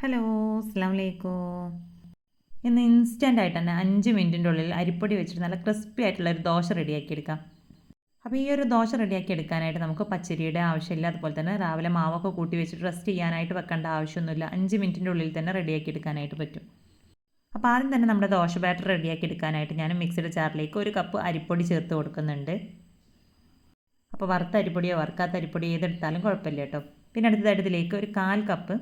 Hello, അസ്സലാമു അലൈക്കും. ഇന്ന് ഇൻസ്റ്റൻ്റ് ആയിട്ട് തന്നെ 5 മിനിറ്റിൻ്റെ ഉള്ളിൽ അരിപ്പൊടി വെച്ചിട്ട് നല്ല ക്രിസ്പി ആയിട്ടുള്ള ഒരു ദോശ റെഡിയാക്കി എടുക്കാം. അപ്പോൾ ഈ ഒരു ദോശ റെഡിയാക്കി എടുക്കാനായിട്ട് നമുക്ക് പച്ചരിയുടെ ആവശ്യമില്ല. അതുപോലെ തന്നെ രാവിലെ മാവൊക്കെ കൂട്ടി വെച്ചിട്ട് റെസ്റ്റ് ചെയ്യാനായിട്ട് വെക്കേണ്ട ആവശ്യമൊന്നുമില്ല. 5 മിനിറ്റിൻ്റെ ഉള്ളിൽ തന്നെ റെഡിയാക്കി എടുക്കാനായിട്ട് പറ്റും. അപ്പോൾ ആദ്യം തന്നെ നമ്മുടെ ദോശ ബാറ്റർ റെഡിയാക്കി എടുക്കാനായിട്ട് ഞാൻ മിക്സിയുടെ ജാറിലേക്ക് 1 കപ്പ് അരിപ്പൊടി ചേർത്ത് കൊടുക്കുന്നുണ്ട്. അപ്പോൾ വറുത്ത അരിപ്പൊടിയോ വറുക്കാത്ത അരിപ്പൊടിയോ ഏതെടുത്താലും കുഴപ്പമില്ല കേട്ടോ. പിന്നെ അടുത്തതായിട്ട് ഇതിലേക്ക് 1/4 കപ്പ്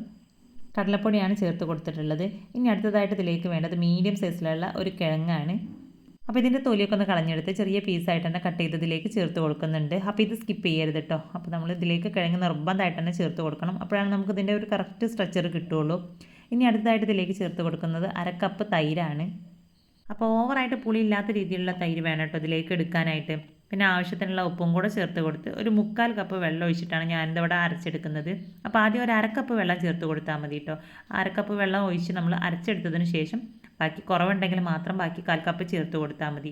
കടലപ്പൊടിയാണ് ചേർത്ത് കൊടുത്തിട്ടുള്ളത്. ഇനി അടുത്തതായിട്ട് ഇതിലേക്ക് വേണ്ടത് മീഡിയം സൈസിലുള്ള ഒരു കിഴങ്ങാണ്. അപ്പോൾ ഇതിൻ്റെ തൊലിയൊക്കെ ഒന്ന് കളഞ്ഞെടുത്ത് ചെറിയ പീസായിട്ട് തന്നെ കട്ട് ചെയ്തതിലേക്ക് ചേർത്ത് കൊടുക്കുന്നുണ്ട്. അപ്പോൾ ഇത് സ്കിപ്പ് ചെയ്യരുത് കേട്ടോ. അപ്പോൾ നമ്മൾ ഇതിലേക്ക് കിഴങ്ങ് നിർബന്ധമായിട്ട് തന്നെ ചേർത്ത് കൊടുക്കണം. അപ്പോഴാണ് നമുക്ക് ഇതിൻ്റെ ഒരു കറക്റ്റ് സ്ട്രക്ചർ കിട്ടുകയുള്ളൂ. ഇനി അടുത്തതായിട്ട് ഇതിലേക്ക് ചേർത്ത് കൊടുക്കുന്നത് 1/2 കപ്പ് തൈരാണ്. അപ്പോൾ ഓവറായിട്ട് പുളിയില്ലാത്ത രീതിയിലുള്ള തൈര് വേണം കേട്ടോ ഇതിലേക്ക് എടുക്കാനായിട്ട്. പിന്നെ ആവശ്യത്തിനുള്ള ഉപ്പും കൂടെ ചേർത്ത് കൊടുത്ത് 1/4 കപ്പ് വെള്ളം ഒഴിച്ചിട്ടാണ് ഞാനിതിവിടെ അരച്ചെടുക്കുന്നത്. അപ്പോൾ ആദ്യം 1/2 കപ്പ് വെള്ളം ചേർത്ത് കൊടുത്താൽ മതി കേട്ടോ. 1/2 കപ്പ് വെള്ളം ഒഴിച്ച് നമ്മൾ അരച്ചെടുത്തതിന് ശേഷം ബാക്കി കുറവുണ്ടെങ്കിൽ മാത്രം ബാക്കി 1/4 കപ്പ് ചേർത്ത് കൊടുത്താൽ മതി.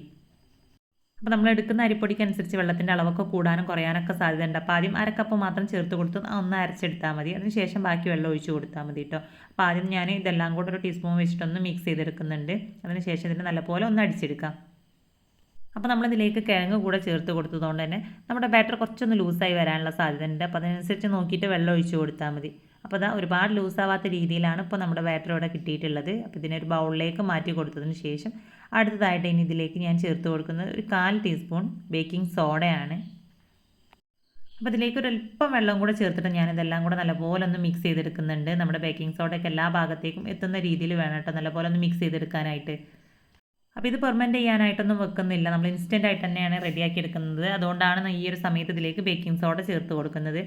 അപ്പോൾ നമ്മൾ എടുക്കുന്ന അരിപ്പൊടിക്ക് അനുസരിച്ച് വെള്ളത്തിൻ്റെ അളവൊക്കെ കൂടാനും കുറയാനൊക്കെ സാധ്യതയുണ്ട്. അപ്പോൾ ആദ്യം 1/2 കപ്പ് മാത്രം ചേർത്ത് കൊടുത്ത് ഒന്ന് അരച്ചെടുത്താൽ മതി. അതിന് ശേഷം ബാക്കി വെള്ളം ഒഴിച്ച് കൊടുത്താൽ മതി കേട്ടോ. അപ്പോൾ ആദ്യം ഞാൻ ഇതെല്ലാം കൂടെ 1 ടീസ്പൂൺ വെച്ചിട്ടൊന്ന് മിക്സ് ചെയ്തെടുക്കുന്നുണ്ട്. അതിന് ശേഷം ഇതിന് നല്ലപോലെ ഒന്ന് അടിച്ചെടുക്കാം. അപ്പോൾ നമ്മളിതിലേക്ക് കിഴങ്ങ് കൂടെ ചേർത്ത് കൊടുത്തതുകൊണ്ട് തന്നെ നമ്മുടെ ബാറ്റർ കുറച്ചൊന്ന് ലൂസായി വരാനുള്ള സാധ്യതയുണ്ട്. അപ്പോൾ അതിനനുസരിച്ച് നോക്കിയിട്ട് വെള്ളം ഒഴിച്ച് കൊടുത്താൽ മതി. അപ്പോൾ അതാ ഒരുപാട് ലൂസാവാത്ത രീതിയിലാണ് ഇപ്പോൾ നമ്മുടെ ബാറ്റർ ഇവിടെ കിട്ടിയിട്ടുള്ളത്. അപ്പോൾ ഇതിനൊരു ബൗളിലേക്ക് മാറ്റി കൊടുത്തതിന് ശേഷം അടുത്തതായിട്ട് ഇനി ഇതിലേക്ക് ഞാൻ ചേർത്ത് കൊടുക്കുന്നത് 1/4 ടീസ്പൂൺ ബേക്കിംഗ് സോഡയാണ്. അപ്പോൾ ഇതിലേക്ക് ഒരല്പം വെള്ളം കൂടെ ചേർത്തിട്ട് ഞാനിതെല്ലാം കൂടെ നല്ലപോലെ ഒന്ന് മിക്സ് ചെയ്തെടുക്കുന്നുണ്ട്. നമ്മുടെ ബേക്കിംഗ് സോഡയൊക്കെ എല്ലാ ഭാഗത്തേക്കും എത്തുന്ന രീതിയിൽ വേണം കേട്ടോ നല്ലപോലെ ഒന്ന് മിക്സ് ചെയ്തെടുക്കാനായിട്ട്. അപ്പോൾ ഇത് പെർമെൻറ്റ് ചെയ്യാനായിട്ടൊന്നും വെക്കുന്നില്ല. നമ്മൾ ഇൻസ്റ്റൻ്റ് ആയിട്ട് തന്നെയാണ് റെഡിയാക്കി എടുക്കുന്നത്. അതുകൊണ്ടാണ് ഈ ഒരു സമയത്ത് ഇതിലേക്ക് ബേക്കിംഗ് സോഡ ചേർത്ത് കൊടുക്കുന്നത്.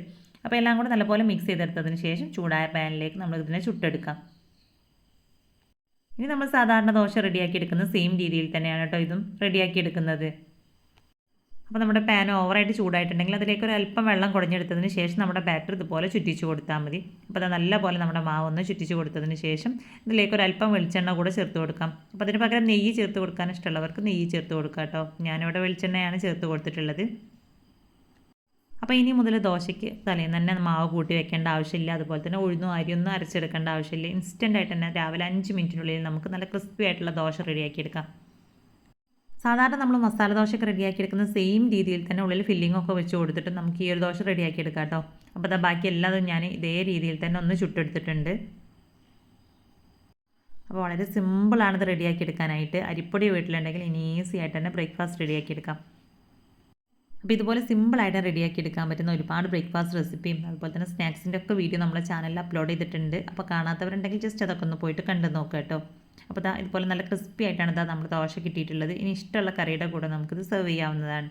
അപ്പോൾ എല്ലാം കൂടെ നല്ലപോലെ മിക്സ് ചെയ്തെടുത്തതിന് ശേഷം ചൂടായ പാനിലേക്ക് നമ്മൾ ഇതിനെ ചുട്ടെടുക്കാം. ഇനി നമ്മൾ സാധാരണ ദോശ റെഡിയാക്കി എടുക്കുന്നത് സെയിം രീതിയിൽ തന്നെയാണ് കേട്ടോ ഇതും റെഡിയാക്കി എടുക്കുന്നത്. അപ്പോൾ നമ്മുടെ പാൻ ഓവറായിട്ട് ചൂടായിട്ടുണ്ടെങ്കിൽ അതിലേക്ക് ഒരു അല്പം വെള്ളം കുടഞ്ഞെടുത്തതിന് ശേഷം നമ്മുടെ ബാറ്റർ ഇതുപോലെ ചുറ്റിച്ച് കൊടുത്താൽ മതി. അപ്പോൾ അത് നല്ലപോലെ നമ്മുടെ മാവ് ഒന്ന് ചുറ്റിച്ച് കൊടുത്തതിന് ശേഷം ഇതിലേക്ക് ഒരു അല്പം വെളിച്ചെണ്ണ കൂടെ ചേർത്ത് കൊടുക്കാം. അപ്പോൾ അതിന് പകരം നെയ്യ് ചേർത്ത് കൊടുക്കാൻ ഇഷ്ടമുള്ളവർക്ക് നെയ്യ് ചേർത്ത് കൊടുക്കാം കേട്ടോ. ഞാനിവിടെ വെളിച്ചെണ്ണയാണ് ചേർത്ത് കൊടുത്തിട്ടുള്ളത്. അപ്പോൾ ഇനി മുതൽ ദോശയ്ക്ക് തലേന്ന് തന്നെ മാവ് കൂട്ടി വെക്കേണ്ട ആവശ്യമില്ല. അതുപോലെ തന്നെ ഉഴുന്നും അരിയൊന്നും അരച്ചെടുക്കേണ്ട ആവശ്യമില്ല. ഇൻസ്റ്റൻ്റ് ആയിട്ട് തന്നെ രാവിലെ 5 മിനിറ്റിനുള്ളിൽ നമുക്ക് നല്ല ക്രിസ്പി ആയിട്ടുള്ള ദോശ റെഡിയാക്കി എടുക്കാം. സാധാരണ നമ്മൾ മസാല ദോശയൊക്കെ റെഡിയാക്കി എടുക്കുന്ന സെയിം രീതിയിൽ തന്നെ ഉള്ളിൽ ഫില്ലിംഗ് ഒക്കെ വെച്ച് കൊടുത്തിട്ട് നമുക്ക് ഈ ഒരു ദോശ റെഡിയാക്കി എടുക്കാം കേട്ടോ. അപ്പോൾ അതാ ബാക്കി എല്ലാതും ഞാൻ ഇതേ രീതിയിൽ തന്നെ ഒന്ന് ചുട്ടെടുത്തിട്ടുണ്ട്. അപ്പോൾ വളരെ സിമ്പിളാണ് ഇത് റെഡിയാക്കി എടുക്കാനായിട്ട്. അരിപ്പൊടി വീട്ടിലുണ്ടെങ്കിൽ ഇനി ഈസി ആയിട്ട് തന്നെ ബ്രേക്ക്ഫാസ്റ്റ് റെഡിയാക്കി എടുക്കാം. അപ്പോൾ ഇതുപോലെ സിമ്പിളായിട്ട് റെഡിയാക്കി എടുക്കാൻ പറ്റുന്ന ഒരുപാട് ബ്രേക്ക്ഫാസ്റ്റ് റെസിപ്പിയും അതുപോലെ തന്നെ സ്നാക്സിൻ്റെ ഒക്കെ വീഡിയോ നമ്മുടെ ചാനലിൽ അപ്ലോഡ് ചെയ്തിട്ടുണ്ട്. അപ്പോൾ കാണാത്തവരുണ്ടെങ്കിൽ ജസ്റ്റ് അതൊക്കെ ഒന്ന് പോയിട്ട് കണ്ടു നോക്കാം കേട്ടോ. അപ്പോൾ ഇതുപോലെ നല്ല ക്രിസ്പി ആയിട്ടാണ് നമ്മുടെ ദോശ കിട്ടിയിട്ടുള്ളത്. ഇനി ഇഷ്ടമുള്ള കറിയുടെ കൂടെ നമുക്കിത് സെർവ് ചെയ്യാവുന്നതാണ്.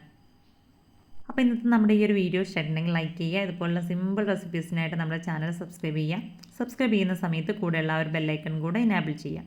അപ്പോൾ ഇന്നത്തെ നമ്മുടെ ഈ ഒരു വീഡിയോ ഇഷ്ടമായിട്ടുണ്ടെങ്കിൽ ലൈക്ക് ചെയ്യുക. ഇതുപോലുള്ള സിമ്പിൾ റെസിപ്പീസിനായിട്ട് നമ്മുടെ ചാനൽ സബ്സ്ക്രൈബ് ചെയ്യുക. സബ്സ്ക്രൈബ് ചെയ്യുന്ന സമയത്ത് കൂടെയുള്ള ഒരു ബെല്ലൈക്കൺ കൂടെ എനേബിൾ ചെയ്യുക.